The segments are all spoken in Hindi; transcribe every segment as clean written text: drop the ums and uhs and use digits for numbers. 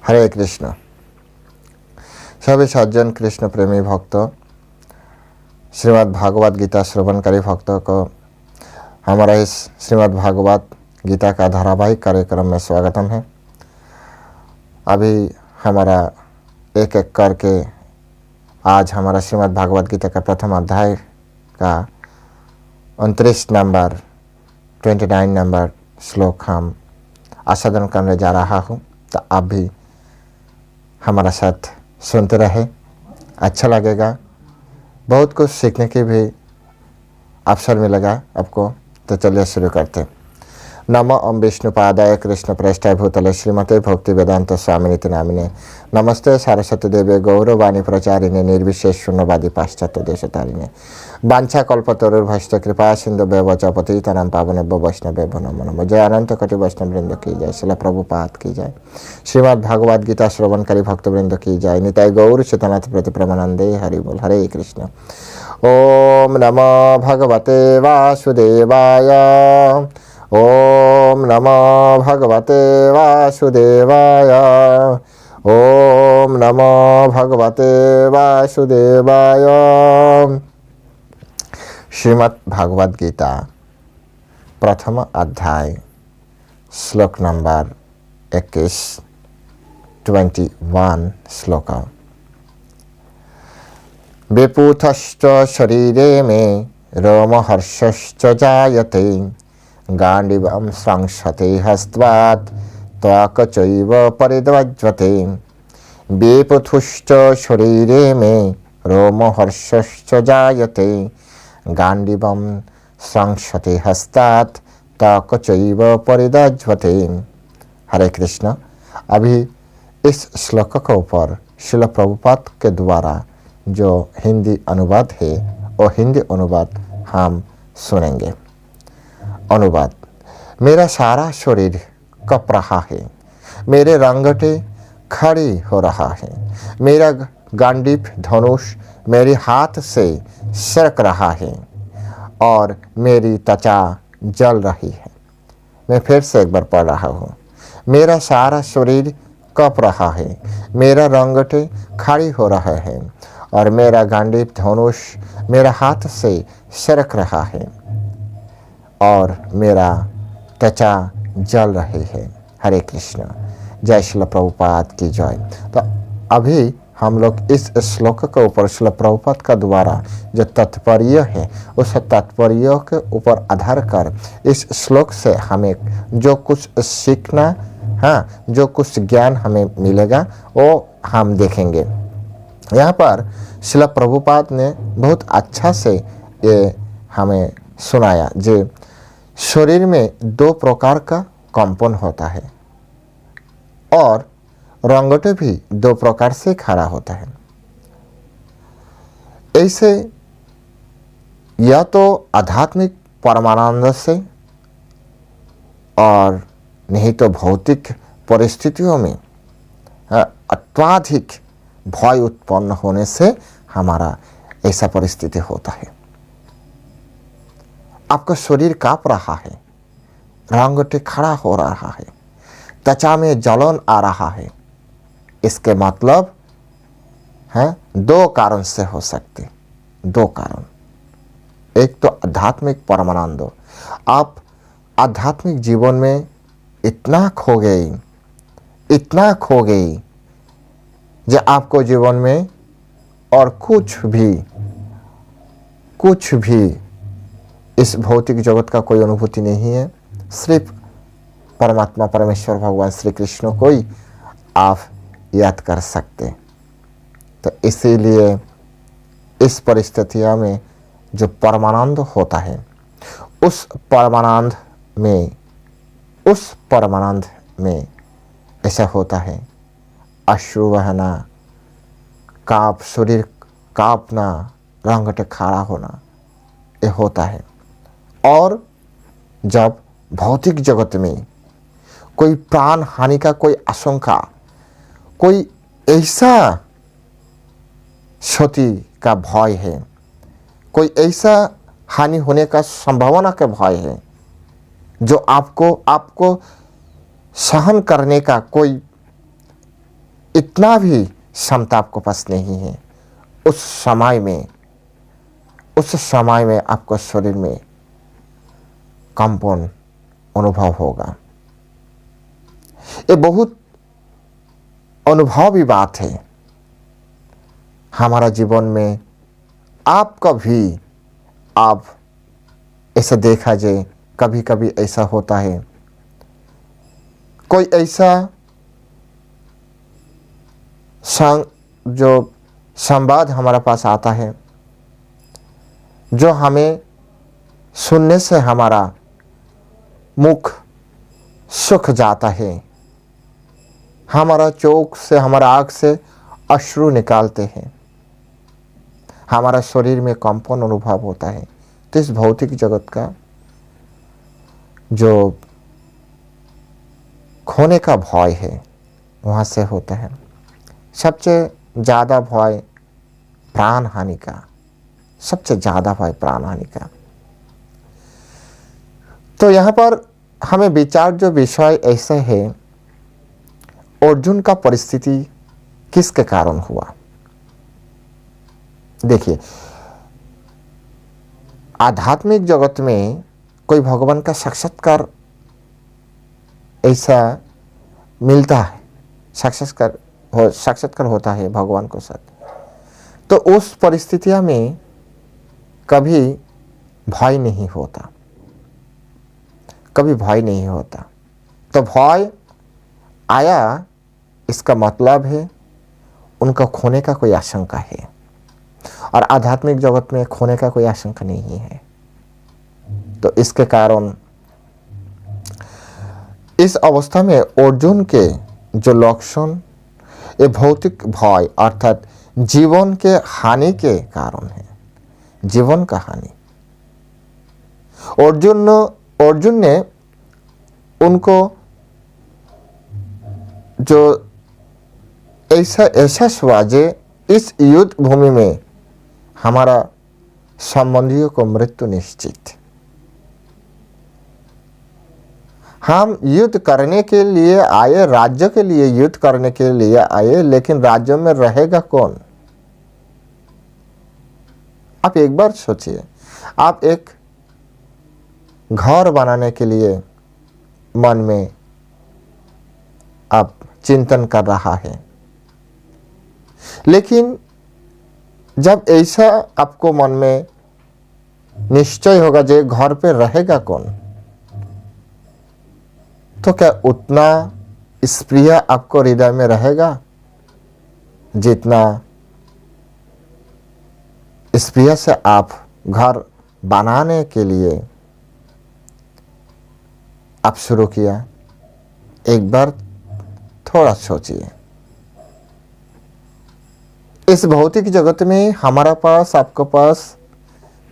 हरे कृष्ण। सभी सज्जन कृष्ण प्रेमी भक्तों, श्रीमद् भागवत गीता श्रवणकारी भक्तों को हमारा इस श्रीमद् भागवत गीता का धारावाहिक कार्यक्रम में स्वागतम है। अभी हमारा एक एक करके आज हमारा श्रीमद् भागवत गीता का प्रथम अध्याय का 29 नंबर 29 नंबर श्लोक हम आस्वादन करने जा रहा हूँ। तो आप भी हमारा साथ सुनते रहे, अच्छा लगेगा, बहुत कुछ सीखने की भी अवसर मिलेगा आपको। तो चलिए शुरू करते हैं। नमो ओम विष्णुपादाय कृष्ण प्रेष्ठाय भूतले श्रीमते भक्ति वेदांत स्वामिनिति नामिने नमस्ते सरस्वती देवे गौरवाणी प्रचारिणे निर्विशेष शून्यवादी पाश्चात्य देशतारिणे वांछा कल्पतरुर्भ्यश्च कृपा सिंधु व्यवच पतितानां पावनेभ्यो वैष्णवेभ्यो नमो नमः। जय अनंत कोटि वैष्णव वृंद की जय, श्रील प्रभुपाद की जय, श्रीमद् भागवत गीता श्रवणकारी भक्त वृंद की जय, निताय गौर चेतनाथ प्रति प्रमानंदे हरि बोल। हरे कृष्ण। ओम नमो भगवते वासुदेवाय। ओम नमो भगवते वासुदेवाय। ओम नमो भगवते वासुदेवाय। श्रीमद् भागवत गीता प्रथम अध्याय श्लोक नंबर 21 श्लोक। विपूतश्च शरीरे मे रोमहर्षश्च जायते गांडीवं संशते हस्त्वात् त्वक चैव परिध्वज्यते। विपूतश्च शरीरे मे रोमहर्षश्च जायते गांडीवं संशते हस्तात् त्वक चैव परिध्वज्यते। हरे कृष्ण। अभी इस श्लोक के ऊपर श्रील प्रभुपाद के द्वारा जो हिंदी अनुवाद है वो हिंदी अनुवाद हम सुनेंगे। अनुवाद। मेरा सारा शरीर कँप रहा है, मेरे रंगटे खड़ी हो रहा है, मेरा गांडीव धनुष मेरे हाथ से सरक रहा है और मेरी त्वचा जल रही है। मैं फिर से एक बार पढ़ रहा हूँ। मेरा सारा शरीर कँप रहा है, मेरा रंगटे खड़ी हो रहा है और मेरा गांडीव धनुष मेरा हाथ से सरक रहा है और मेरा त्वचा जल रही है। हरे कृष्ण। जय श्रील प्रभुपाद की जय। तो अभी हम लोग इस श्लोक के ऊपर श्रील प्रभुपाद का द्वारा जो तात्पर्य है उस तात्पर्य के ऊपर आधार कर इस श्लोक से हमें जो कुछ सीखना, जो कुछ ज्ञान हमें मिलेगा वो हम देखेंगे। यहाँ पर श्रील प्रभुपाद ने बहुत अच्छा से ये हमें सुनाया जे शरीर में दो प्रकार का कंपन होता है और रंगटे भी दो प्रकार से खड़ा होता है। ऐसे या तो आध्यात्मिक परमानंद से और नहीं तो भौतिक परिस्थितियों में अत्यधिक भय उत्पन्न होने से हमारा ऐसा परिस्थिति होता है। आपका शरीर काँप रहा है, रंगटे खड़ा हो रहा है, त्वचा में जलन आ रहा है। इसके मतलब है दो कारण से हो सकते, दो कारण। एक तो आध्यात्मिक परमानंद। आप आध्यात्मिक जीवन में इतना खो गई जो आपको जीवन में और कुछ भी इस भौतिक जगत का कोई अनुभूति नहीं है। सिर्फ परमात्मा परमेश्वर भगवान श्री कृष्ण को ही आप याद कर सकते। तो इसीलिए इस परिस्थितियों में जो परमानंद होता है उस परमानंद में ऐसा होता है अश्रु बहना, शरीर कांपना, रंगटे खड़ा होना, ये होता है। और जब भौतिक जगत में कोई प्राण हानि का कोई आशंका, कोई ऐसा क्षति का भय है, कोई ऐसा हानि होने का संभावना का भय है जो आपको सहन करने का कोई इतना भी क्षमता आपके पास नहीं है। उस समय में आपको शरीर में कंपन अनुभव होगा। ये बहुत अनुभवी बात है हमारा जीवन में। आपका भी आप ऐसा देखा जाए, कभी कभी ऐसा होता है, कोई ऐसा जो संवाद हमारे पास आता है जो हमें सुनने से हमारा मुख सूख जाता है, हमारा चोख से, हमारा आँख से अश्रु निकालते हैं, हमारा शरीर में कंपन अनुभव होता है। तो इस भौतिक जगत का जो खोने का भय है वहाँ से होता है। सबसे ज़्यादा भय प्राण हानि का, सबसे ज़्यादा भय प्राण हानि का। तो यहाँ पर हमें विचार जो विषय ऐसा है, अर्जुन का परिस्थिति किसके कारण हुआ। देखिए, आध्यात्मिक जगत में कोई भगवान का साक्षात्कार ऐसा मिलता है, साक्षात्कार होता है भगवान को साथ, तो उस परिस्थितियों में कभी भय नहीं होता, कभी भय नहीं होता। तो भय आया, इसका मतलब है उनका खोने का कोई आशंका है, और आध्यात्मिक जगत में खोने का कोई आशंका नहीं है। तो इसके कारण इस अवस्था में अर्जुन के जो लक्षण, ये भौतिक भय अर्थात जीवन के हानि के कारण है, जीवन का हानि। अर्जुन ने उनको जो ऐसा एहसास हुआ जे इस युद्ध भूमि में हमारा संबंधियों को मृत्यु निश्चित। हम युद्ध करने के लिए आए, राज्य के लिए युद्ध करने के लिए आए, लेकिन राज्य में रहेगा कौन। आप एक बार सोचिए, आप एक घर बनाने के लिए मन में आप चिंतन कर रहा है, लेकिन जब ऐसा आपको मन में निश्चय होगा जे घर पे रहेगा कौन, तो क्या उतना स्प्रिय आपको हृदय में रहेगा जितना स्प्रिय से आप घर बनाने के लिए आप शुरू किया। एक बार थोड़ा सोचिए। इस भौतिक जगत में हमारा पास, आपके पास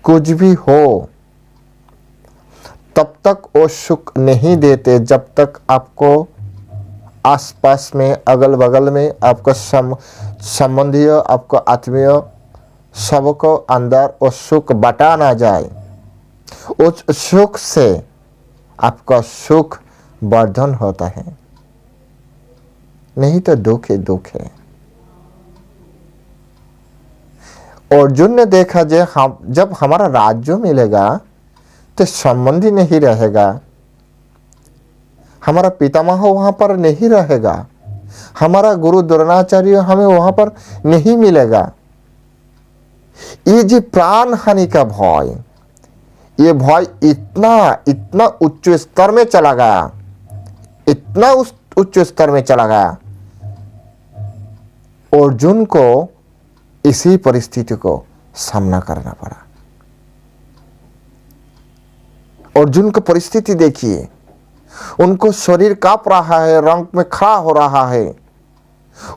कुछ भी हो, तब तक वो सुख नहीं देते जब तक आपको आसपास में, अगल बगल में आपको संबंधी, आपको आत्मीय, सबको अंदर वो सुख बटा ना जाए। उस सुख से आपका सुख वर्धन होता है, नहीं तो दुख ही दुख है। अर्जुन ने देखा जे हम जब हमारा राज्य मिलेगा तो संबंधी नहीं रहेगा, हमारा पितामह वहां पर नहीं रहेगा, हमारा गुरु द्रोणाचार्य हमें वहां पर नहीं मिलेगा। ये जो प्राण हानि का भय, ये भय इतना उच्च स्तर में चला गया, इतना उच्च स्तर में चला गया, अर्जुन को इसी परिस्थिति को सामना करना पड़ा। अर्जुन की परिस्थिति देखिए, उनको शरीर कांप रहा है, रंग में खड़ा हो रहा है,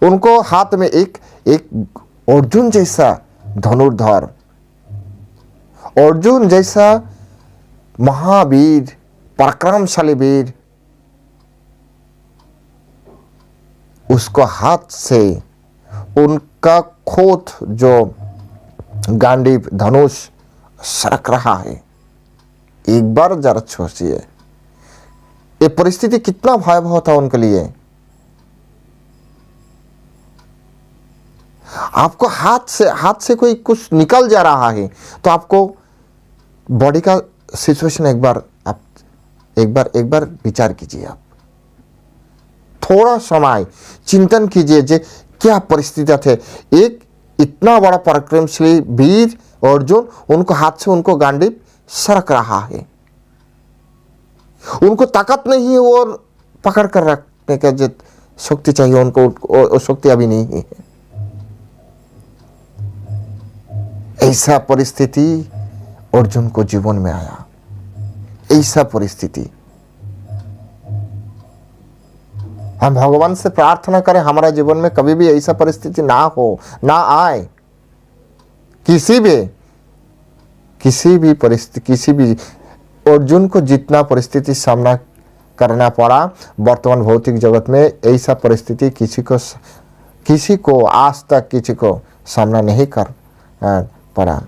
उनको हाथ में एक अर्जुन जैसा धनुर्धर, अर्जुन जैसा महावीर, पराक्रमशाली वीर, उसको हाथ से उनका खोत जो गांडीव धनुष सरक रहा है। एक बार जरा सोचिए, ये परिस्थिति कितना भयावह था उनके लिए। आपको हाथ से कोई कुछ निकल जा रहा है तो आपको बॉडी का सिचुएशन एक बार विचार कीजिए। आप थोड़ा समय चिंतन कीजिए जे क्या परिस्थितियां थे। एक इतना बड़ा पराक्रमशाली वीर अर्जुन, उनको हाथ से उनको गांडीव सरक रहा है, उनको ताकत नहीं है और पकड़ कर रखने का जो शक्ति चाहिए उनको शक्ति अभी नहीं है। ऐसा परिस्थिति अर्जुन को जीवन में आया, ऐसा परिस्थिति। हम भगवान से प्रार्थना करें हमारा जीवन में कभी भी ऐसा परिस्थिति ना हो, ना आए। किसी भी परिस्थिति, किसी भी अर्जुन को जितना परिस्थिति सामना करना पड़ा वर्तमान भौतिक जगत में, ऐसा परिस्थिति किसी को आज तक किसी को सामना नहीं कर पड़ा।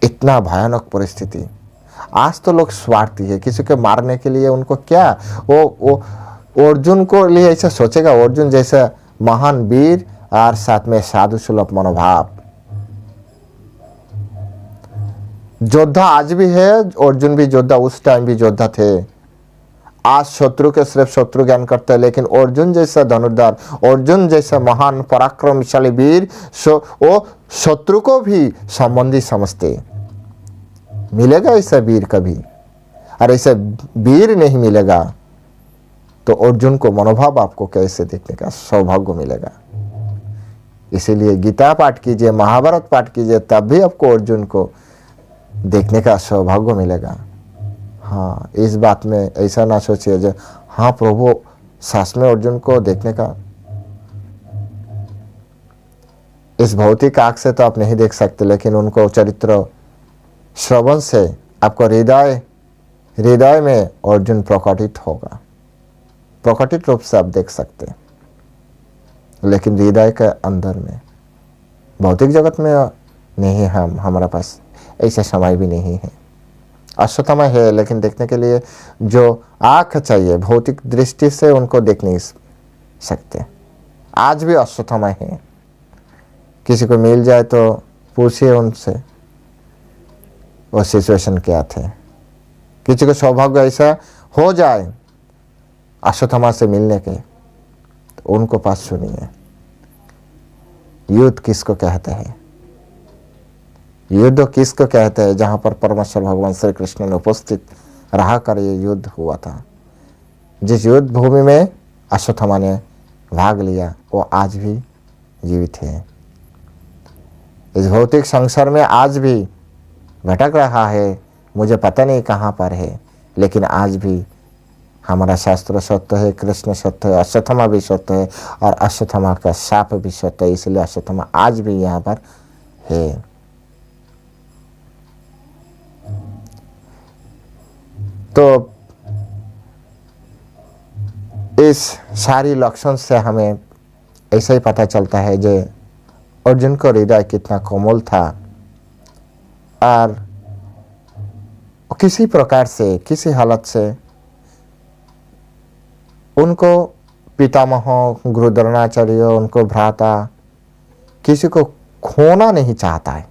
इतना भयानक परिस्थिति। आज तो लोग स्वार्थी है, किसी को मारने के लिए उनको क्या, वो अर्जुन को लिए ऐसा सोचेगा, अर्जुन जैसा महान वीर और साथ में साधु सुलभ मनोभाव योद्धा आज भी है। अर्जुन भी योद्धा, उस टाइम भी योद्धा थे। आज शत्रु के सिर्फ शत्रु ज्ञान करते हैं, लेकिन अर्जुन जैसा धनुर्धर, अर्जुन जैसा महान पराक्रमशाली वीर वो शत्रु को भी संबंधी समझते। मिलेगा ऐसा वीर कभी? और ऐसा वीर नहीं मिलेगा तो अर्जुन को मनोभाव आपको कैसे देखने का सौभाग्य मिलेगा। इसीलिए गीता पाठ कीजिए, महाभारत पाठ कीजिए, तब भी आपको अर्जुन को देखने का सौभाग्य मिलेगा। हाँ, इस बात में ऐसा ना सोचिए जो हाँ प्रभु सास में अर्जुन को देखने का, इस भौतिक आंख से तो आप नहीं देख सकते, लेकिन उनको चरित्र श्रवण से आपको हृदय में अर्जुन प्रकटित होगा, प्रकटित रूप से आप देख सकते हैं। लेकिन हृदय के अंदर में, भौतिक जगत में नहीं है, हमारा पास ऐसा समय भी नहीं है। अश्वत्थामा है, लेकिन देखने के लिए जो आँख चाहिए भौतिक दृष्टि से उनको देख नहीं सकते। आज भी अश्वत्थामा है, किसी को मिल जाए तो पूछिए उनसे वो सिचुएशन क्या थे। किसी को सौभाग्य ऐसा हो जाए अश्वत्थामा से मिलने के, तो उनको पास सुनिए युद्ध किसको कहते हैं, युद्ध किसको कहते हैं। जहां पर परमेश्वर भगवान श्री कृष्ण ने उपस्थित रहा कर ये युद्ध हुआ था, जिस युद्ध भूमि में अश्वत्थामा ने भाग लिया, वो आज भी जीवित है। इस भौतिक संसार में आज भी भटक रहा है, मुझे पता नहीं कहाँ पर है, लेकिन आज भी हमारा शास्त्र सत्य है, कृष्ण सत्य है, अश्वत्थामा भी सत्य है और अश्वत्थामा का शाप भी सत्य है। इसलिए अश्वत्थामा आज भी यहाँ पर है। तो इस सारी लक्षण से हमें ऐसा ही पता चलता है जो अर्जुन का हृदय कितना कोमल था और किसी प्रकार से, किसी हालत से उनको पितामह, गुरु द्रोणाचार्य, उनको भ्राता, किसी को खोना नहीं चाहता है।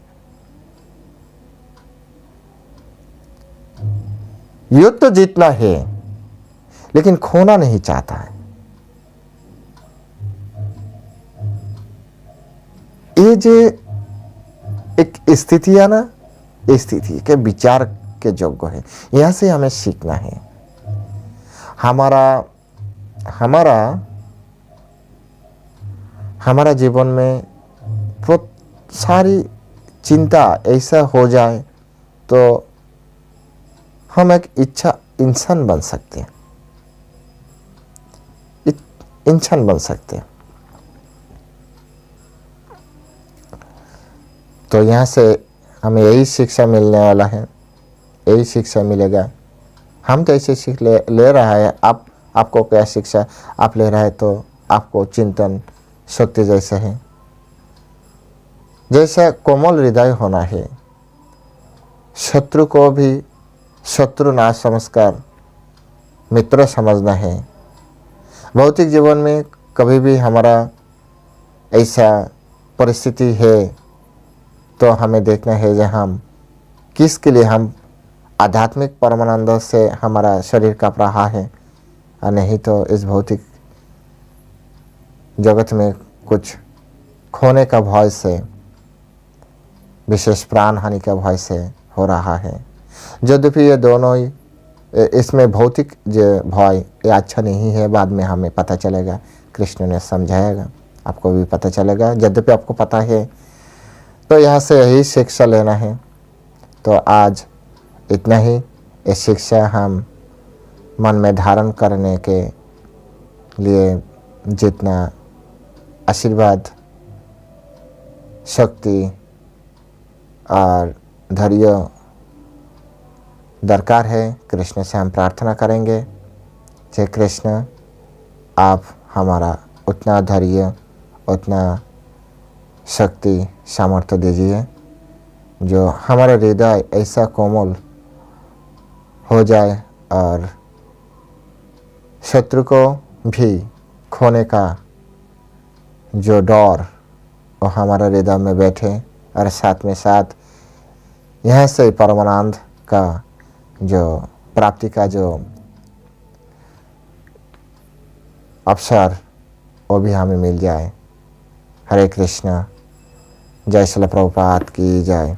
युद्ध तो जीतना है, लेकिन खोना नहीं चाहता है। ये जो एक स्थिति है ना, स्थिति के विचार के योग्य है। यहां से हमें सीखना है। हमारा जीवन में सारी चिंता ऐसा हो जाए तो हम एक इच्छा इंसान बन सकते हैं, इंसान बन सकते हैं। तो यहाँ से हमें यही शिक्षा मिलने वाला है, यही शिक्षा मिलेगा। हम तो ऐसे सीख ले रहा है। आपको क्या शिक्षा आप ले रहा है, तो आपको चिंतन शक्ति जैसा है, जैसा कोमल हृदय होना है। शत्रु को भी शत्रु ना समझकर मित्र समझना है। भौतिक जीवन में कभी भी हमारा ऐसा परिस्थिति है तो हमें देखना है जो हम किसके लिए हम आध्यात्मिक परमानंद से हमारा शरीर काँप रहा है, और नहीं तो इस भौतिक जगत में कुछ खोने का भय से, विशेष प्राण हानि का भय से हो रहा है। यद्यपि ये दोनों ही, इसमें भौतिक जो भय ये अच्छा नहीं है, बाद में हमें पता चलेगा, कृष्ण ने समझाएगा, आपको भी पता चलेगा। यद्यपि आपको पता है तो यहाँ से यही शिक्षा लेना है। तो आज इतना ही, ये शिक्षा हम मन में धारण करने के लिए जितना आशीर्वाद, शक्ति और धैर्य दरकार है, कृष्ण से हम प्रार्थना करेंगे। जय कृष्ण, आप हमारा उतना धैर्य, उतना शक्ति, सामर्थ्य दीजिए जो हमारा हृदय ऐसा कोमल हो जाए और शत्रु को भी खोने का जो डर वो हमारा हृदय में बैठे, और साथ में साथ यहाँ से परमानंद का जो प्राप्ति का जो अवसर वो भी हमें मिल जाए। हरे कृष्णा। जय श्रील प्रभुपाद की जय।